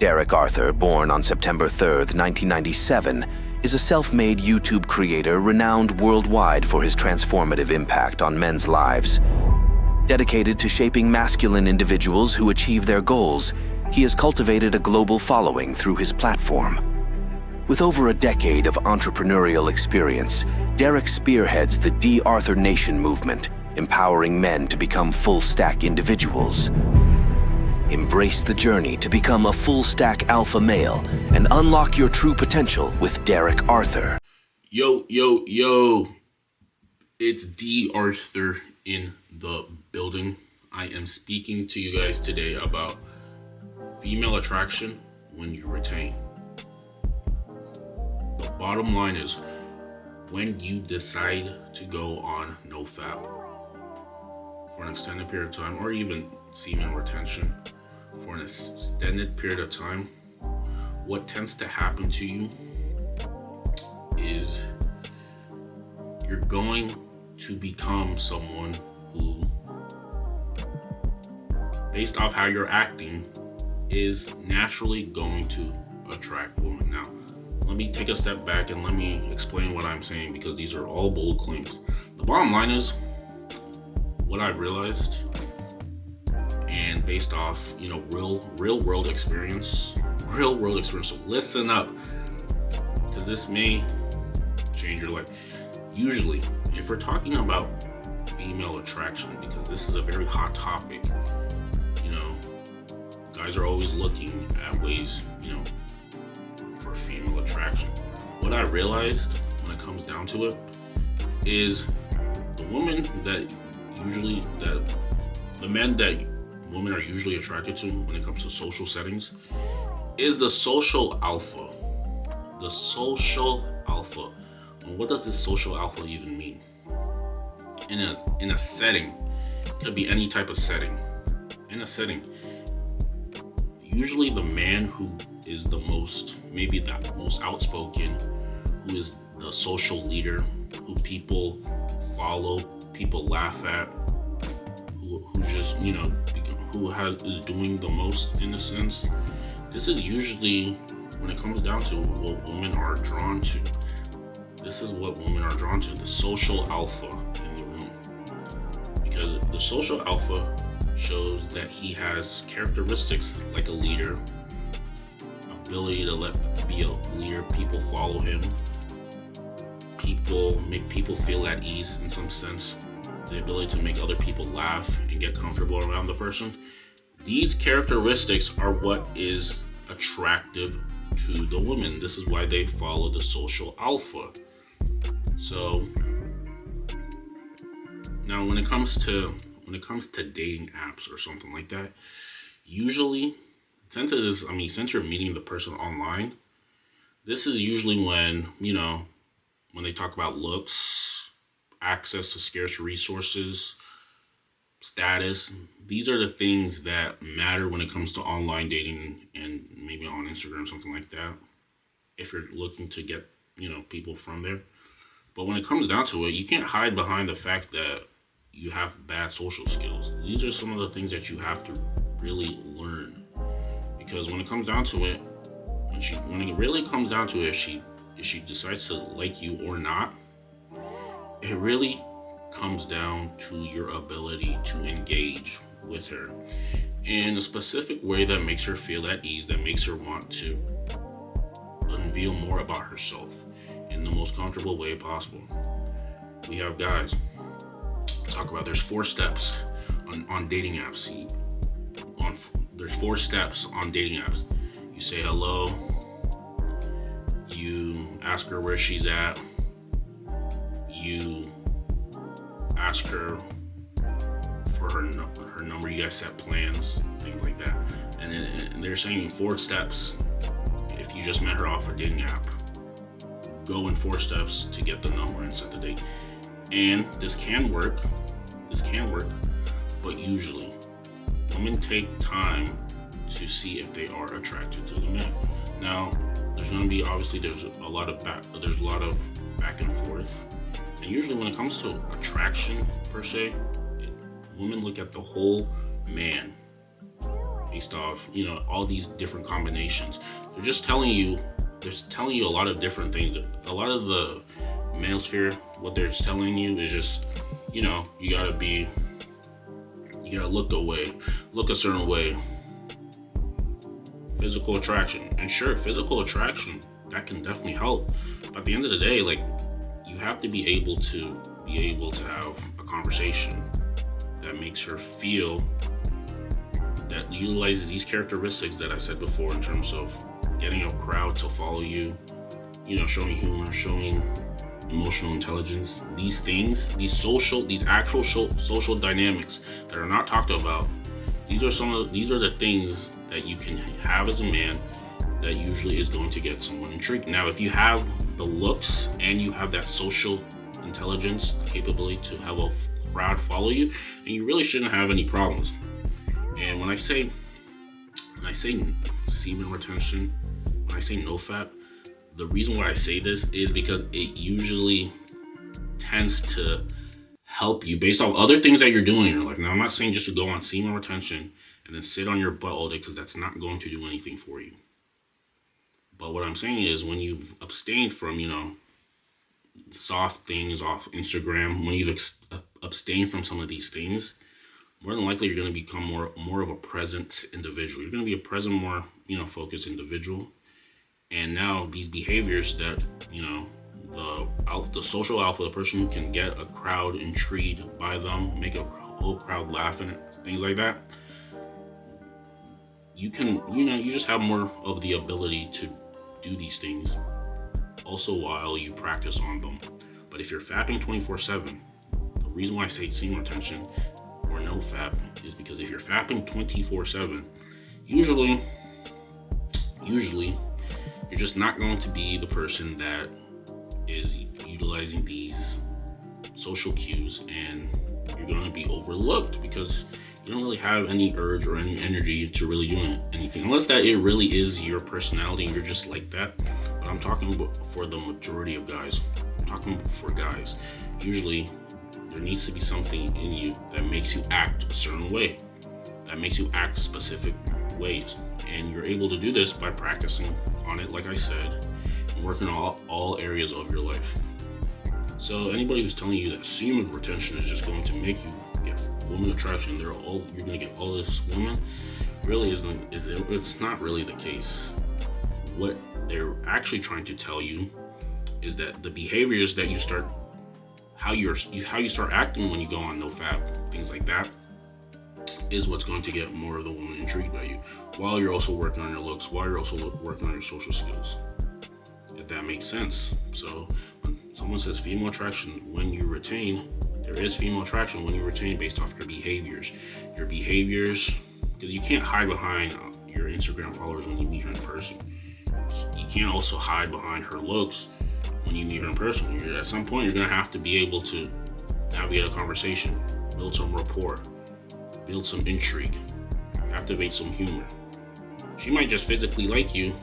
D.Arthur, born on September 3rd, 1997, is a self-made YouTube creator renowned worldwide for his transformative impact on men's lives. Dedicated to shaping masculine individuals who achieve their goals, he has cultivated a global following through his platform. With over a decade of entrepreneurial experience, Derek spearheads the D.Arthur Nation movement, empowering men to become full-stack individuals. Embrace the journey to become a full-stack alpha male and unlock your true potential with D.Arthur. Yo, it's D.Arthur in the building. I am speaking to you guys today about female attraction when you retain. The bottom line is when you decide to go on nofap for an extended period of time, or even semen retention for an extended period of time, what tends to happen to you is you're going to become someone who, based off how you're acting, is naturally going to attract women. Now, let me take a step back and let me explain what I'm saying, because these are all bold claims. The bottom line is what I've realized, and based off, real world experience. So listen up, because this may change your life. Usually, if we're talking about female attraction, because this is a very hot topic, guys are always looking at ways, for female attraction. What I realized when it comes down to it is the men that women are usually attracted to when it comes to social settings is the social alpha. The social alpha. And what does this social alpha even mean? In a setting, it could be any type of setting. In a setting, usually the man who is the most outspoken, who is the social leader, who people follow, people laugh at, who just, is doing the most in a sense. This is usually, when it comes down to what women are drawn to, this is what women are drawn to, the social alpha in the room. Because the social alpha shows that he has characteristics like a leader, ability to be a leader, people follow him, make people feel at ease in some sense, the ability to make other people laugh and get comfortable around the person. These characteristics are what is attractive to the women. This is why they follow the social alpha. So now when it comes to dating apps or something like that, usually since you're meeting the person online, this is usually when they talk about looks, access to scarce resources, status. These are the things that matter when it comes to online dating, and maybe on Instagram, something like that, if you're looking to get people from there. But when it comes down to it, you can't hide behind the fact that you have bad social skills. These are some of the things that you have to really learn, because when it comes down to it, when it really comes down to it, if she decides to like you or not, it really comes down to your ability to engage with her in a specific way that makes her feel at ease, that makes her want to unveil more about herself in the most comfortable way possible. We have guys talk about there's 4 steps on dating apps. There's 4 steps on dating apps. You say hello, you ask her where she's at, you ask her for her number, you guys set plans, things like that. And they're saying 4 steps. If you just met her off a dating app, go in 4 steps to get the number and set the date. And this can work, but usually women take time to see if they are attracted to the man. Now, there's a lot of back and forth. And usually when it comes to attraction per se, women look at the whole man based off, all these different combinations. They're just telling you a lot of different things. A lot of the manosphere, what they're telling you is just, you gotta look a certain way. Physical attraction. And sure, physical attraction, that can definitely help. But at the end of the day, like, you have to be able to have a conversation that makes her feel, that utilizes these characteristics that I said before in terms of getting a crowd to follow you, showing humor, showing emotional intelligence. These things, these actual social dynamics that are not talked about, these are the things that you can have as a man that usually is going to get someone intrigued. Now, if you have the looks and you have that social intelligence, the capability to have a crowd follow you, and you really shouldn't have any problems. And when I say semen retention, when I say nofap, the reason why I say this is because it usually tends to help you based off other things that you're doing in your life. Now, I'm not saying just to go on semen retention and then sit on your butt all day, because that's not going to do anything for you. But what I'm saying is, when you've abstained from, soft things off Instagram, when you've abstained from some of these things, more than likely you're going to become more of a present individual. You're going to be a present, more, focused individual. And now these behaviors that, the social alpha, the person who can get a crowd intrigued by them, make a whole crowd laughing at things like that, you can, you just have more of the ability to do these things also while you practice on them. But if you're fapping 24/7, the reason why I say semen retention or no fap is because if you're fapping 24/7, usually you're just not going to be the person that is utilizing these social cues, and you're going to be overlooked because you don't really have any urge or any energy to really do anything, unless that it really is your personality and you're just like that. But I'm talking about for the majority of guys. I'm talking for guys. Usually there needs to be something in you that makes you act a certain way, that makes you act specific ways, and you're able to do this by practicing on it, like I said, and working on all areas of your life. So anybody who's telling you that semen retention is just going to make you get woman attraction, you're going to get all this woman, really it's not really the case. What they're actually trying to tell you is that the behaviors that you start, how you start acting when you go on nofap, things like that, is what's going to get more of the woman intrigued by you, while you're also working on your looks, while you're also working on your social skills, if that makes sense. So when someone says female attraction when you retain, there is female attraction when you retain based off your behaviors, because you can't hide behind your Instagram followers when you meet her in person. You can't also hide behind her looks when you meet her in person. At some point, you're going to have to be able to navigate a conversation, build some rapport, build some intrigue, activate some humor. She might just physically like you,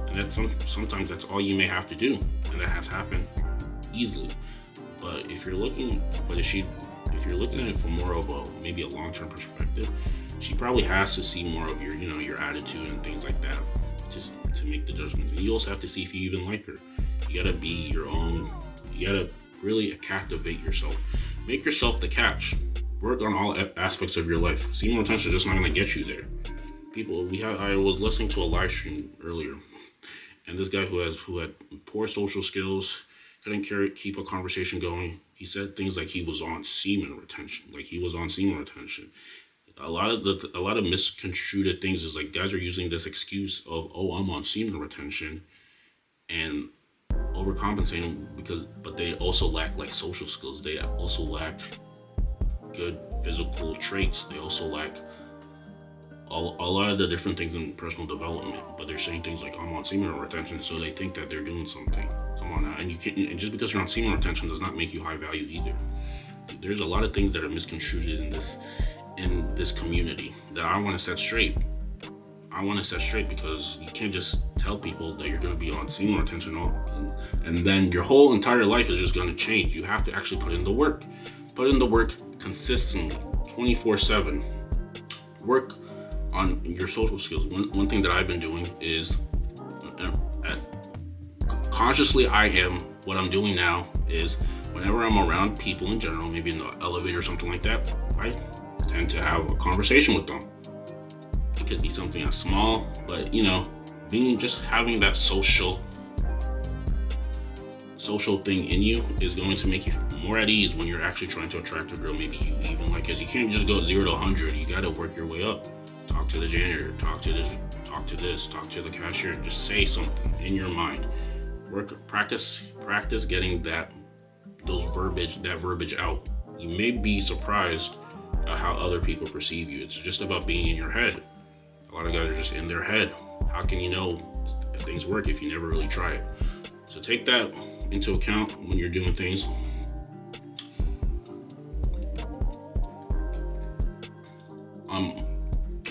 and sometimes that's all you may have to do, and that has happened easily. But if you're looking at it from more of maybe a long-term perspective, she probably has to see more of your attitude and things like that, just to make the judgment. And you also have to see if you even like her. You gotta be your own. You gotta really captivate yourself. Make yourself the catch. Work on all aspects of your life. Semen retention is just not gonna get you there. I was listening to a live stream earlier, and this guy who had poor social skills, couldn't keep a conversation going. He said things like he was on semen retention. A lot of misconstrued things is like guys are using this excuse of, I'm on semen retention, and overcompensating but they also lack like social skills. They also lack good physical traits. They also lack a lot of the different things in personal development, but they're saying things like, I'm on semen retention, so they think that they're doing something. Come on now. And and just because you're on semen retention does not make you high value either. There's a lot of things that are misconstrued in this community that I want to set straight. Because you can't just tell people that you're going to be on semen retention and then your whole entire life is just going to change. You have to actually put in the work consistently, 24/7. Work on your social skills. One thing that I've been doing is consciously what I'm doing now is whenever I'm around people in general, maybe in the elevator or something like that, I tend to have a conversation with them. It could be something as small, but having that social thing in you is going to make you more at ease when you're actually trying to attract a girl. Maybe you even because you can't just go 0 to 100. You got to work your way up. Talk to the janitor, talk to the cashier. Just say something in your mind. Practice getting that verbiage out. You may be surprised at how other people perceive you. It's just about being in your head. A lot of guys are just in their head. How can you know if things work if you never really try it? So take that into account when you're doing things. I'm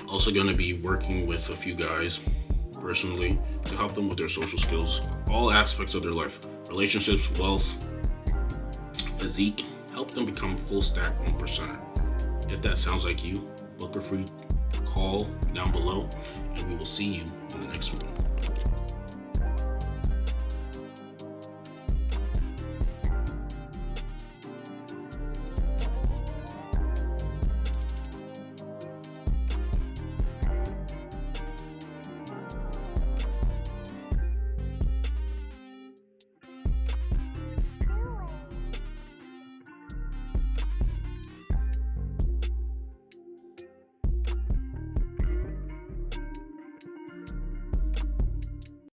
also going to be working with a few guys personally to help them with their social skills, all aspects of their life, relationships, wealth, physique, help them become full stack 1%er. If that sounds like you, book a free call down below, and we will see you in the next one.